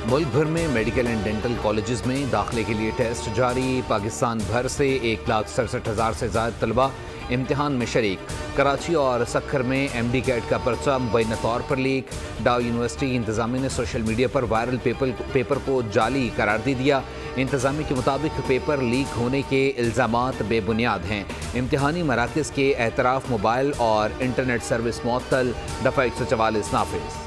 मुल्क भर में मेडिकल एंड डेंटल कॉलेजेस में दाखिले के लिए टेस्ट जारी। पाकिस्तान भर से 1,67,000 से ज़्यादा तलबा इम्तिहान में शरीक। कराची और सक्खर में MD कैट का पर्चा मुबैना तौर पर लीक। डाउ यूनिवर्सिटी इंतज़ामिया ने सोशल मीडिया पर वायरल पेपर को जाली करार दे दिया। इंतज़ामिया के मुताबिक पेपर लीक होने के इल्ज़ामात बेबुनियाद हैं। इम्तिहानी मराकज़ के एतराफ़ मोबाइल और इंटरनेट सर्विस मुअत्तल। दफ़ा 144 नाफिज।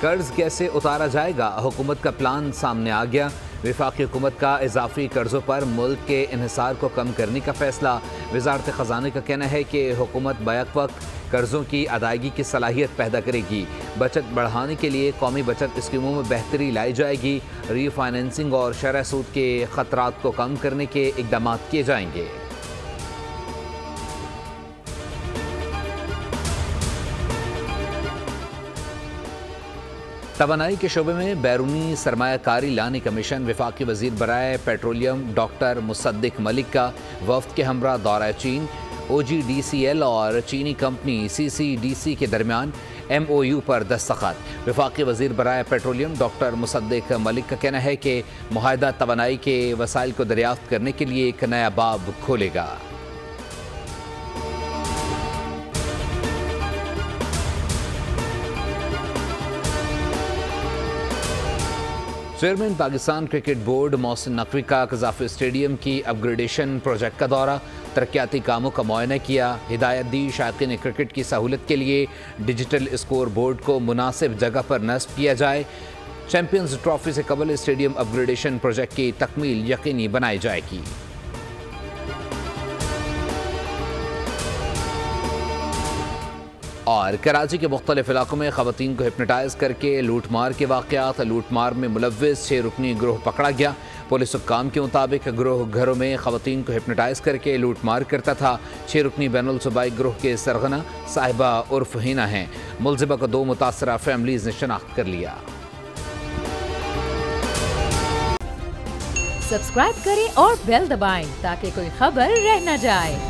कर्ज कैसे उतारा जाएगा, हुकूमत का प्लान सामने आ गया। वफाकी हुकूमत का इजाफी कर्जों पर मुल्क के इन्हिसार को कम करने का फैसला। वजारत ख़जाने का कहना है कि हुकूमत बैक वक्त कर्जों की अदायगी की सलाहियत पैदा करेगी। बचत बढ़ाने के लिए कौमी बचत स्कीमों में बेहतरी लाई जाएगी। रीफाइनेंसिंग और शरह सूद के ख़तरात को कम करने के इक़दाम किए जाएंगे। तवानाई के शोबे में बैरूनी सरमायाकारी लाने का मिशन। वफाकी वज़ीर बराए पेट्रोलियम डॉक्टर मुसद्दिक मलिक का वफ्द के हमरा दौरा चीन। OGDCL और चीनी कंपनी CCDC के दरमियान MOU पर दस्तखत। वफाकी वज़ीर बराए पेट्रोलियम डॉक्टर मुसद्दिक मलिक का कहना है कि मुआहदा तवानाई के वसाइल को दरियाफ्त करने के लिए एक नया बाब खोलेगा। Chairman Pakistan cricket board Mohsin Naqvi का कज़ाफ़ी स्टेडियम की अपग्रेडेशन प्रोजेक्ट का दौरा। तरक्याती कामों का मुआयना किया। हिदायत दी शायकीन क्रिकेट की सहूलत के लिए डिजिटल स्कोर बोर्ड को मुनासिब जगह पर नस्ब किया जाए। चैंपियंस ट्रॉफी से कबल स्टेडियम अपग्रेडेशन प्रोजेक्ट की तकमील यकीनी बनाई जाएगी। और कराची के मुख्तलिफ इलाकों में ख़वातीन को हिप्नोटाइज करके लूटमार के वाक़यात। लूटमार में मुलव्विस 6 रुकनी गिरोह पकड़ा गया। पुलिस हुक्काम के मुताबिक गिरोह घरों में ख़वातीन को हिप्नोटाइज करके लूटमार करता था। 6 रुकनी बैनुल सूबाई गिरोह के सरगना साहिबा उर्फ हिना हैं। मुलजिमा को 2 मुतासरा फैमिलीज ने शनाख्त कर लिया। सब्सक्राइब करें और बेल दबाएं ताकि कोई खबर रह न जाए।